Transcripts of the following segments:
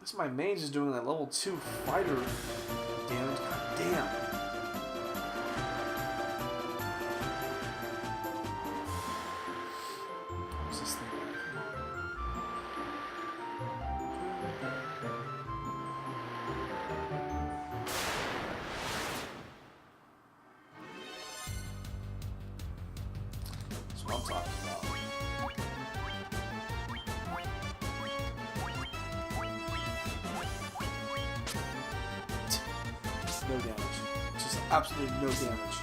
This my mage is doing that level 2 fighter damage. God damn. What's this thing? That's what I'm talking about. No damage. Just absolutely no damage.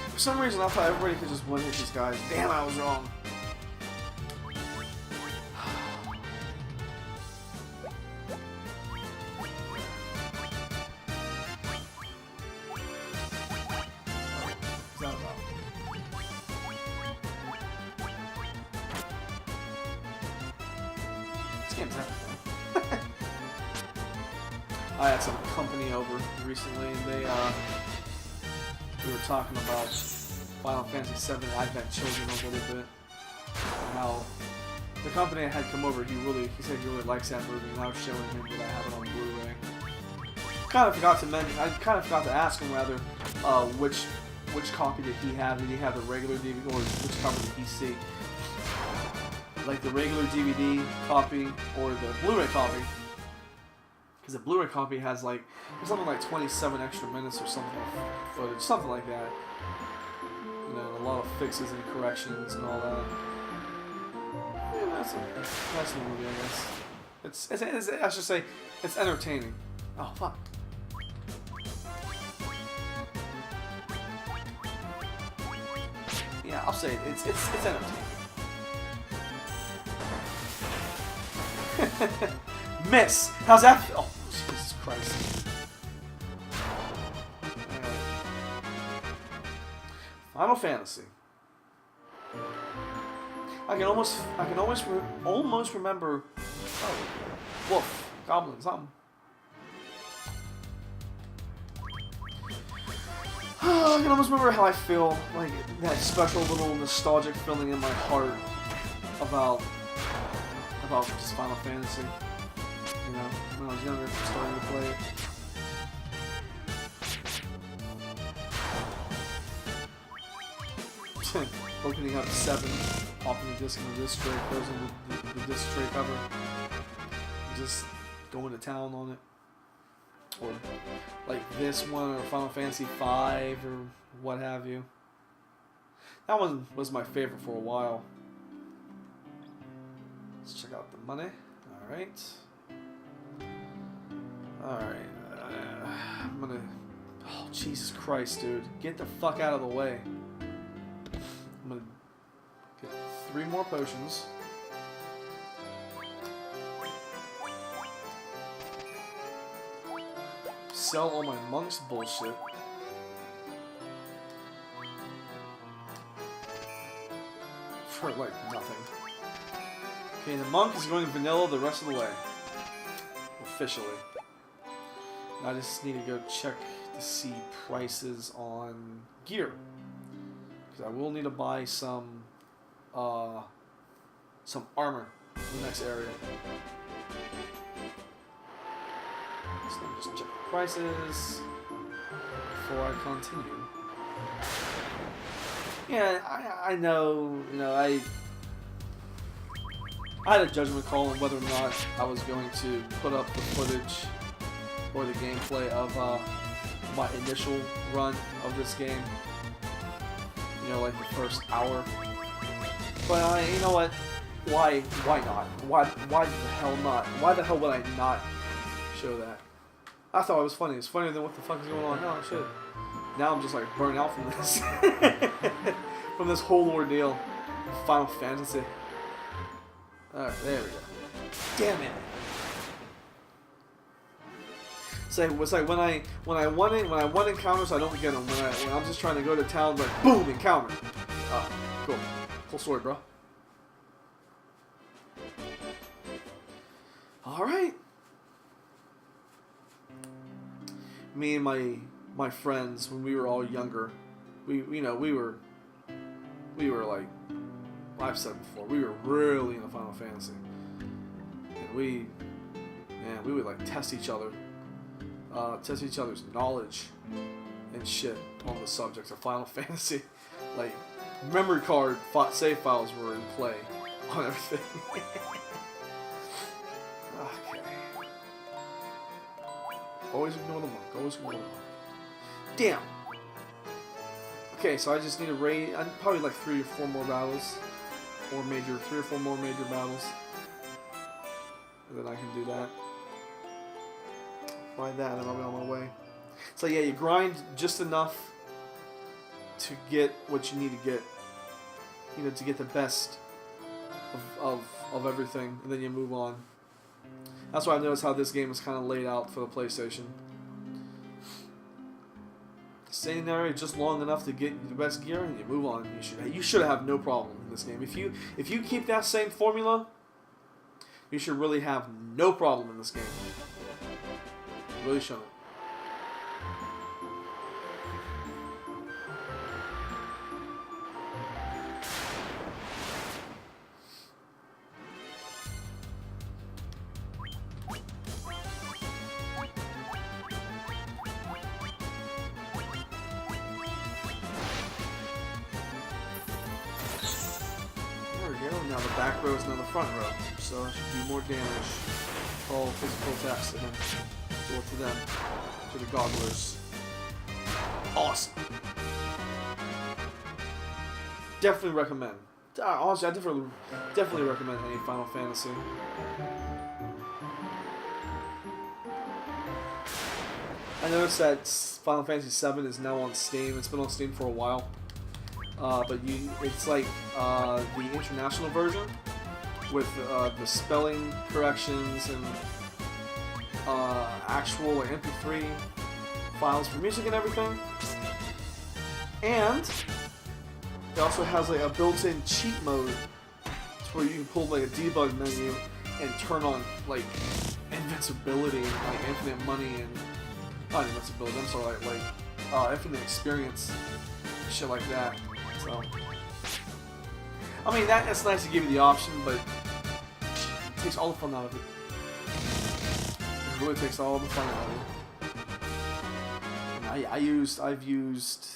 For some reason, I thought everybody could just one-hit these guys. Damn, I was wrong. I had some company over recently, and we were talking about Final Fantasy VII Advent Children a little bit, and how the company I had come over, he said he really likes that movie, and I was showing him that I have it on Blu-ray. I kind of forgot to ask him rather, which copy did he have? Did he have the regular DVD, or which copy did he see? Like the regular DVD copy or the Blu-ray copy? Because the Blu-ray copy has like something like 27 extra minutes or something of footage, something like that. You know, a lot of fixes and corrections and all that. Yeah, that's a movie, I guess. It's I should say it's entertaining. Oh fuck. Yeah, I'll say it. It's entertaining. Miss! How's that feel? Oh, Jesus Christ. Final Fantasy. I can almost remember. Oh, wolf, goblin, something. I can almost remember how I feel, like that special little nostalgic feeling in my heart about just Final Fantasy. You know, when I was younger, starting to play it. Opening up 7, popping the disc in the disc tray, closing the disc tray cover, just going to town on it. Or like this one, or Final Fantasy V, or what have you. That one was my favorite for a while. Let's check out the money. Alright. Alright. I'm gonna... Oh, Jesus Christ, dude. Get the fuck out of the way. I'm gonna get 3 more potions. Sell all my monk's bullshit. For like nothing. Okay, the monk is going vanilla the rest of the way. Officially. I just need to go check to see prices on gear. Because I will need to buy some armor in the next area. So let me just check the prices before I continue. Yeah, I know, you know, I had a judgment call on whether or not I was going to put up the footage or the gameplay of my initial run of this game. You know, like the first hour. But you know what? Why not? Why the hell not? Why the hell would I not show that? I thought it was funny. It's funnier than what the fuck is going on now. Shit. Now I'm just like burnt out from this. From this whole ordeal. Final Fantasy. Alright, there we go. Damn it. It's like when I want encounters, I don't get them. When I'm just trying to go to town, like boom, encounter. Oh, cool. Cool story, bro. All right. Me and my my friends when we were all younger. We were like, I've said before, we were really into Final Fantasy, and we would like test each other's knowledge and shit on the subject of Final Fantasy. Like, memory card save files were in play on everything. Okay. Always ignore the monk. Always ignore the monk. Damn. Okay, so I just need to raid. I'm probably like 3 or 4 more battles, 3 or 4 more major battles, and then I can do that. Find that, and I'll be on my way. So yeah, you grind just enough to get what you need to get, to get the best of everything, and then you move on. That's why I noticed how this game is kind of laid out for the PlayStation. Stay in there just long enough to get the best gear, and you move on. You should have no problem in this game. If you keep that same formula, you should really have no problem in this game. You really shouldn't. Now the back row is now the front row, so I should do more damage. All physical attacks to him, or to them, to the gogglers. Awesome. Definitely recommend. Honestly, I definitely recommend any Final Fantasy. I noticed that Final Fantasy VII is now on Steam. It's been on Steam for a while. But it's like the international version with the spelling corrections and actual like, MP3 files for music and everything. And it also has like a built-in cheat mode where you can pull like a debug menu and turn on like invincibility and like infinite money and not invincibility. I'm sorry, like infinite experience, shit like that. So, I mean, that's nice to give you the option, but it takes all the fun out of it. It really takes all the fun out of it. I've used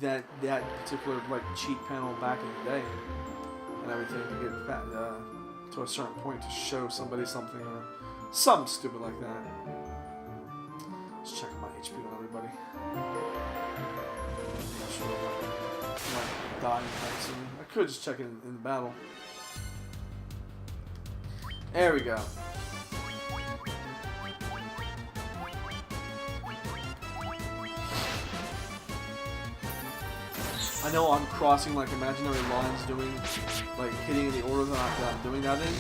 that particular like cheat panel back in the day and everything to get to a certain point to show somebody something or something stupid like that. Just checking my HP on everybody. Not sure die anytime soon. I could just check it in battle. There we go. I know I'm crossing like imaginary lines, hitting in the order that I'm doing that in.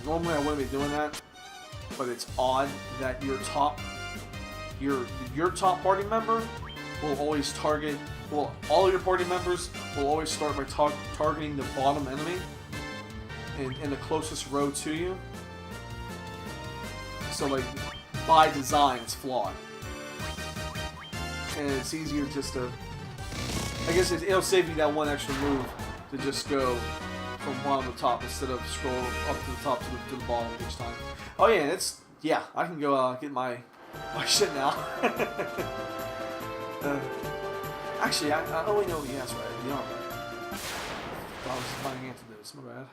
Normally I wouldn't be doing that, but it's odd that your top party member will always target. Well, all your party members will always start by targeting the bottom enemy in the closest row to you. So, like, by design, it's flawed. And it's easier just to... I guess it'll save you that one extra move to just go from bottom to top instead of scroll up to the top to the bottom each time. Oh yeah, I can go get my shit now. Actually, oh wait, no, yeah, that's right. You know, I was finding antidotes, my bad.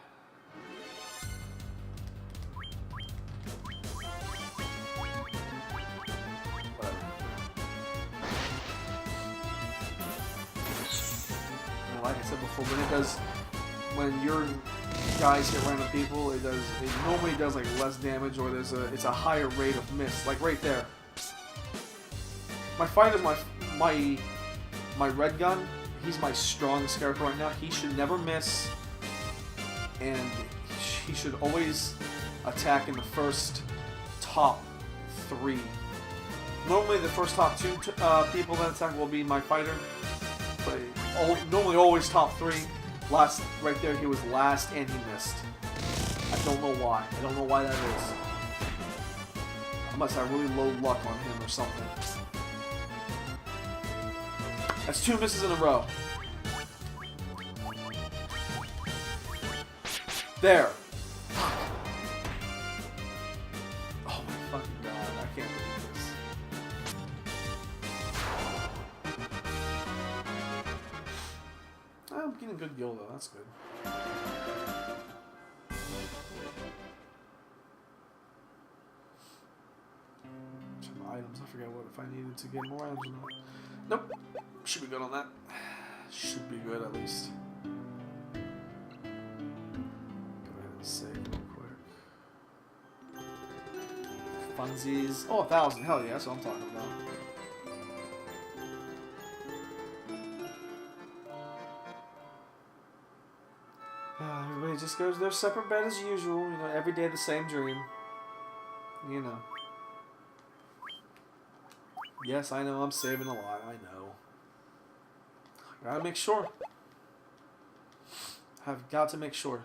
Whatever. And like I said before, when your guys hit random people, it normally does like less damage, or it's a higher rate of miss, like right there. My fighter's my red gun, he's my strongest character right now. He should never miss, and he should always attack in the first top 3. Normally the first top 2 people that attack will be my fighter, but normally always top 3. Last, right there, he was last and he missed. I don't know why. I don't know why that is. I must have really low luck on him or something. That's 2 misses in a row. There. Oh my fucking god, I can't believe this. I'm getting a good gil though, that's good. Some items, I forget what if I needed to get more items or not. Nope. Should be good on that. Should be good at least. Go ahead and save real quick. Funsies. Oh, 1,000. Hell yeah, that's what I'm talking about. Everybody just goes their separate bed as usual. You know, every day the same dream. You know. Yes, I know I'm saving a lot. I know. Gotta make sure. I've got to make sure.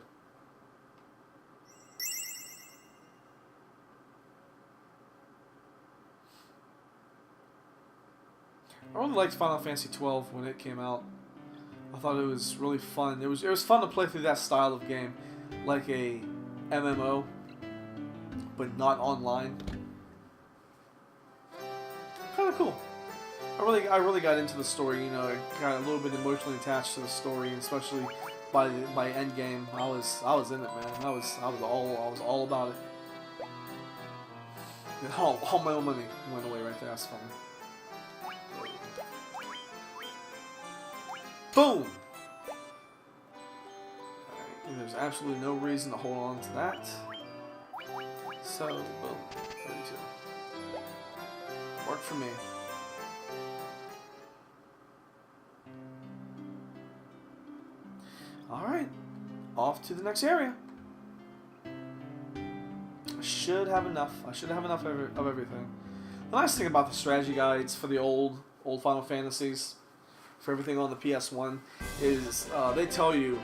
I really liked Final Fantasy XII when it came out. I thought it was really fun. It was fun to play through that style of game, like a MMO, but not online. Kind of cool. I really got into the story. You know, I got a little bit emotionally attached to the story, and especially by end game. I was in it, man. I was all about it. And all my own money went away right there. That's funny. Boom! Alright, there's absolutely no reason to hold on to that. So, boom. 32. Worked for me. Alright. Off to the next area. I should have enough. I should have enough of everything. The nice thing about the strategy guides for the old Final Fantasies, for everything on the PS1, is they tell you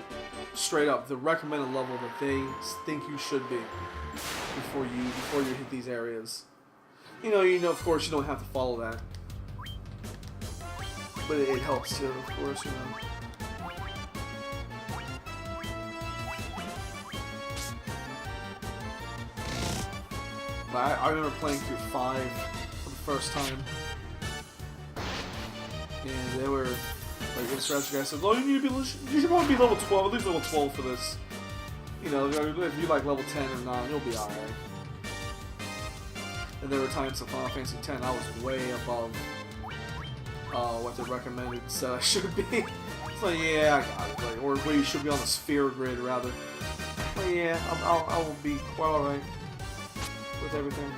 straight up the recommended level that they think you should be before you hit these areas. You know, of course, you don't have to follow that, but it helps too, of course, you know. I remember playing through 5 for the first time. And they were like, the strategy guy said, "Oh, you should probably be level 12, at least level 12 for this. You know, if you like level 10 or 9, you'll be alright." And there were times in Final Fantasy X I was way above what they recommended said I should be. It's like, yeah, I got it. Like, or where you should be on the sphere grid, rather. But yeah, I will be quite alright with everything.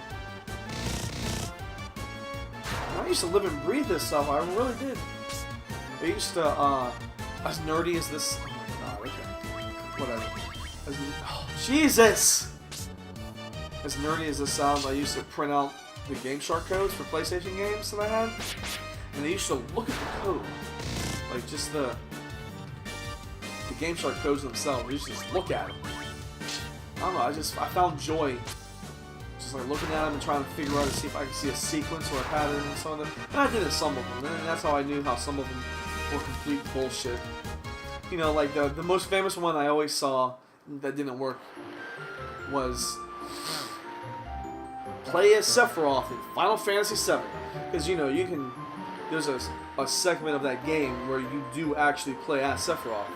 I used to live and breathe this stuff. I really did. I used to, as nerdy as this. Oh my god, okay. Whatever. Oh, Jesus! As nerdy as this sounds, I used to print out the Game Shark codes for PlayStation games that I had. And I used to look at the code. Like, just the Game Shark codes themselves. I used to just look at them. I don't know, I found joy just like looking at them and trying to figure out to see if I could see a sequence or a pattern and some of them. And I did in some of them, and that's how I knew how some of them were complete bullshit. You know, like the most famous one I always saw that didn't work was play as Sephiroth in Final Fantasy VII. Because, you know, you can, there's a segment of that game where you do actually play as Sephiroth.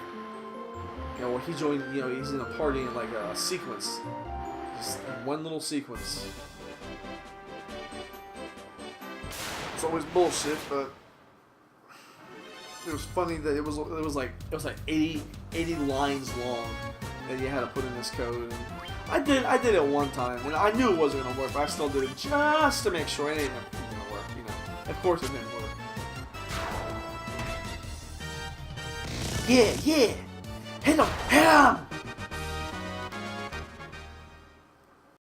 You know, where he joined, you know, he's in a party in like a sequence. Just one little sequence. It's always bullshit, but it was funny that it was like 80 lines long that you had to put in this code. And I did it one time, and I knew it wasn't gonna work, but I still did it just to make sure it ain't gonna work. You know, of course it didn't work. Yeah, hit him,